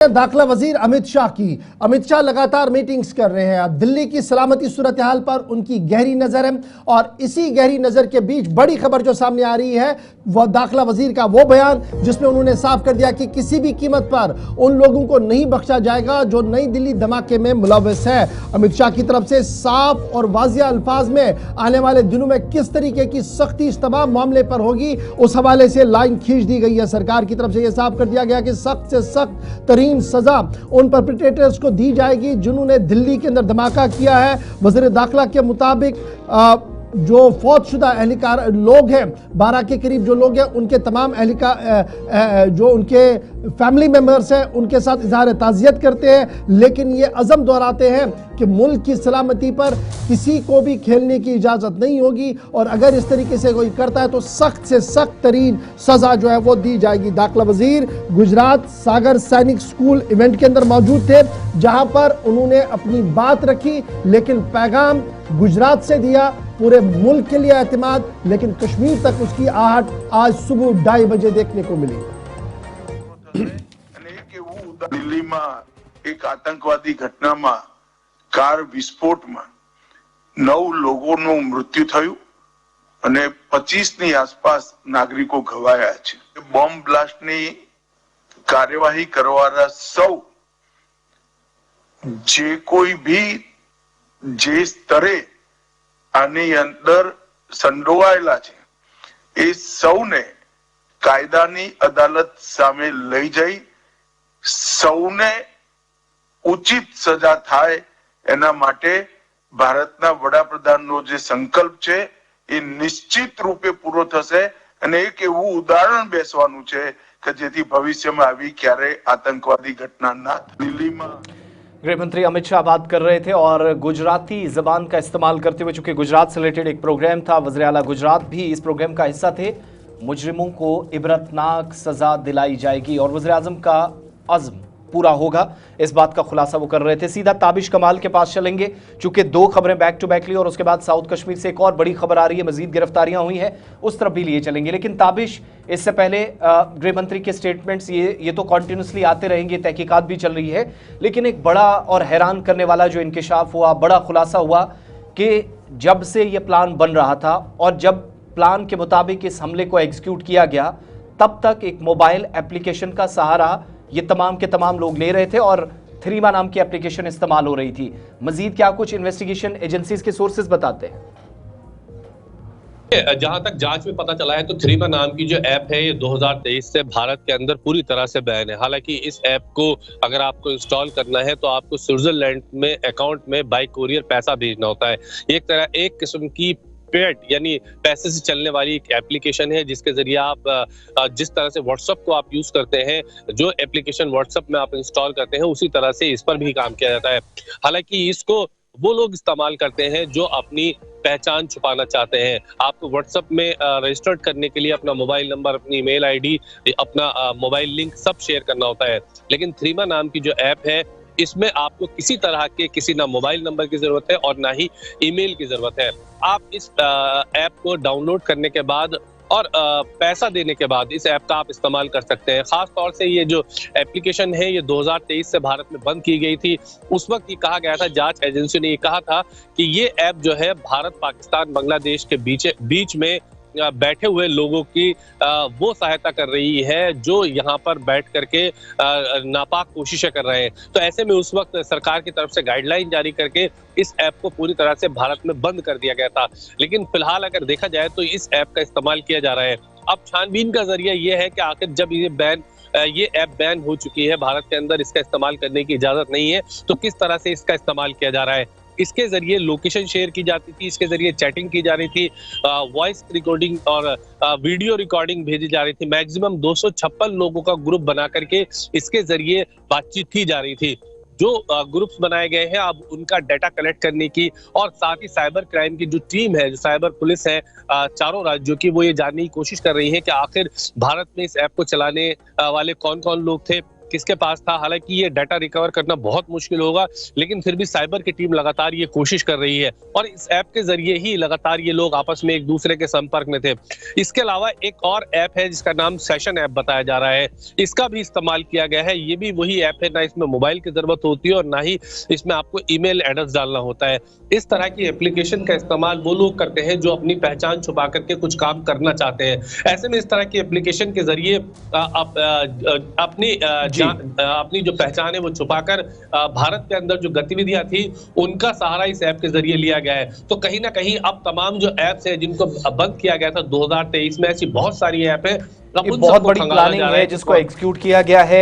दाखिला वजीर अमित शाह की। अमित शाह लगातार मीटिंग्स कर रहे हैं। दिल्ली की सलामती सूरत हाल पर उनकी गहरी नजर है और इसी गहरी नजर के बीच बड़ी खबर जो सामने आ रही है वह दाखिला वजीर का वो बयान जिसमें उन्होंने साफ कर दिया कि किसी भी कीमत पर उन लोगों को नहीं बख्शा जाएगा जो नई दिल्ली धमाके में मुलव्वस है। अमित शाह की तरफ से साफ और वाजिया अल्फाज में आने वाले दिनों में किस तरीके की सख्ती इस तमाम मामले पर होगी, उस हवाले से लाइन खींच दी गई है। सरकार की तरफ से यह साफ कर दिया गया कि सख्त से सख्त तरीन सजा उन परपेट्रेटर्स को दी जाएगी जिन्होंने दिल्ली के अंदर धमाका किया है। वज़ीर दाखिला के मुताबिक जो फौतशुदा एहलकार लोग हैं 12 के करीब जो लोग हैं उनके तमाम एहलकार जो उनके फैमिली मेंबर्स हैं उनके साथ इजहार ताज़ियत करते हैं, लेकिन ये अज़म दोहराते हैं कि मुल्क की सलामती पर किसी को भी खेलने की इजाज़त नहीं होगी और अगर इस तरीके से कोई करता है तो सख्त से सख्त तरीन सज़ा जो है वो दी जाएगी। दाखिला वजीर गुजरात सागर सैनिक स्कूल इवेंट के अंदर मौजूद थे जहां पर उन्होंने अपनी बात रखी, लेकिन पैगाम गुजरात से दिया, पूरे मुल्क के लिए एतमाद, लेकिन कश्मीर तक उसकी आहट आज सुबह 2:30 बजे देखने को मिली। दिल्लीમાં એક આતંકવાદી ઘટનામાં કાર વિસ્ફોટમાં 9 લોકોનું મૃત્યુ થયું અને 25ની આસપાસ નાગરિકો ઘવાયા છે। બોમ્બ બ્લાસ્ટની કાર્યવાહી કરવાના સૌ જે કોઈ भी જે સ્તરે આની અંદર સંડોવાયેલા છે એ સૌને કાયદાની અદાલત સામે લઈ જઈ સૌને ઉચિત સજા થાય એના માટે ભારતના વડાપ્રધાનનો જે સંકલ્પ છે એ નિશ્ચિત રૂપે પૂરો થશે અને એક એવું ઉદાહરણ બેસવાનું છે કે જેથી ભવિષ્યમાં આવી ક્યારે આતંકવાદી ઘટના ના થાય। દિલ્હીમાં गृह मंत्री अमित शाह बात कर रहे थे और गुजराती जबान का इस्तेमाल करते हुए, चूंकि गुजरात से रिलेटेड एक प्रोग्राम था, वज़ीर आला गुजरात भी इस प्रोग्राम का हिस्सा थे। मुजरिमों को इबरतनाक सजा दिलाई जाएगी और वज़ीर आज़म का अज़्म पूरा होगा, इस बात का खुलासा वो कर रहे थे। सीधा ताबिश कमाल के पास चलेंगे, चूंकि 2 खबरें बैक टू बैक ली और उसके बाद साउथ कश्मीर से एक और बड़ी खबर आ रही है, मजीद गिरफ्तारियां हुई हैं, उस तरफ भी लिए चलेंगे। लेकिन ताबिश, इससे पहले गृह मंत्री के स्टेटमेंट्स ये तो कॉन्टिन्यूसली आते रहेंगे, तहकीकात भी चल रही है, लेकिन एक बड़ा और हैरान करने वाला जो इंकिशाफ हुआ, बड़ा खुलासा हुआ कि जब से ये प्लान बन रहा था और जब प्लान के मुताबिक इस हमले को एग्जीक्यूट किया गया, तब तक एक मोबाइल एप्लीकेशन का सहारा ये तमाम के तमाम लोग ले रहे थे और थ्रीमा नाम की एप्लीकेशन इस्तेमाल हो रही थी। मजीद क्या कुछ इन्वेस्टिगेशन एजेंसीज के सोर्सेज बताते हैं? जहां तक जांच में पता चला है तो थ्रीमा नाम की जो ऐप है ये 2023 से भारत के अंदर पूरी तरह से बैन है। हालांकि इस ऐप को अगर आपको इंस्टॉल करना है तो आपको स्विट्जरलैंड में अकाउंट में बाय कोरियर पैसा भेजना होता है। एक किस्म की पेड यानी पैसे से चलने वाली एक एप्लीकेशन है जिसके जरिए आप जिस तरह से व्हाट्सएप को आप यूज करते हैं, जो एप्लीकेशन व्हाट्सएप में आप इंस्टॉल करते हैं उसी तरह से इस पर भी काम किया जाता है। हालांकि इसको वो लोग इस्तेमाल करते हैं जो अपनी पहचान छुपाना चाहते हैं। आपको व्हाट्सएप में रजिस्टर्ड करने के लिए अपना मोबाइल नंबर, अपनी ईमेल आईडी, अपना मोबाइल लिंक सब शेयर करना होता है। लेकिन थ्रीमा नाम की जो ऐप है इसमें आपको किसी तरह के किसी ना मोबाइल नंबर की जरूरत है और ना ही ईमेल की जरूरत है। आप इस ऐप को डाउनलोड करने के बाद और पैसा देने के बाद इस ऐप का आप इस्तेमाल कर सकते हैं। खास तौर से ये जो एप्लीकेशन है ये 2023 से भारत में बंद की गई थी। उस वक्त ये कहा गया था, जांच एजेंसी ने ये कहा था कि ये ऐप जो है भारत, पाकिस्तान, बांग्लादेश के बीच में बैठे हुए लोगों की वो सहायता कर रही है जो यहाँ पर बैठ करके नापाक कोशिशें कर रहे हैं। तो ऐसे में उस वक्त सरकार की तरफ से गाइडलाइन जारी करके इस ऐप को पूरी तरह से भारत में बंद कर दिया गया था। लेकिन फिलहाल अगर देखा जाए तो इस ऐप का इस्तेमाल किया जा रहा है। अब छानबीन का जरिया ये है कि आखिर जब ये ऐप बैन हो चुकी है, भारत के अंदर इसका इस्तेमाल करने की इजाजत नहीं है, तो किस तरह से इसका इस्तेमाल किया जा रहा है। इसके जरिए लोकेशन शेयर की जाती थी, इसके जरिए चैटिंग की जा रही थी, वॉइस रिकॉर्डिंग और वीडियो रिकॉर्डिंग भेजी जा रही थी। मैक्सिमम 256 लोगों का ग्रुप बना करके इसके जरिए बातचीत की जा रही थी। जो ग्रुप्स बनाए गए हैं अब उनका डाटा कलेक्ट करने की और साथ ही साइबर क्राइम की जो टीम है, जो साइबर पुलिस है चारों राज्यों की, वो ये जानने की कोशिश कर रही है कि आखिर भारत में इस ऐप को चलाने वाले कौन कौन लोग थे, किसके पास था। हालांकि ये डाटा रिकवर करना बहुत मुश्किल होगा, लेकिन फिर भी साइबर की टीम लगातार ये कोशिश कर रही है और इस ऐप के जरिए ही लगातार ये लोग आपस में एक दूसरे के संपर्क में थे। इसके अलावा एक और ऐप है जिसका नाम सेशन ऐप बताया जा रहा है, इसका भी इस्तेमाल किया गया है। ये भी वही ऐप है, ना इसमें मोबाइल की जरूरत होती है और ना ही इसमें आपको ईमेल एड्रेस डालना होता है। इस तरह की एप्लीकेशन का इस्तेमाल वो लोग करते हैं जो अपनी पहचान छुपा करके कुछ काम करना चाहते हैं। ऐसे में इस तरह की एप्लीकेशन के जरिए अपनी जो पहचान है वो छुपाकर भारत के अंदर जो गतिविधियां थी उनका सहारा इस ऐप के जरिए लिया गया है। तो कहीं ना कहीं अब तमाम जो ऐप्स है जिनको बंद किया गया था 2023 में, ऐसी बहुत सारी ऐप है, बहुत बड़ी प्लानिंग है जिसको एग्जीक्यूट किया गया है।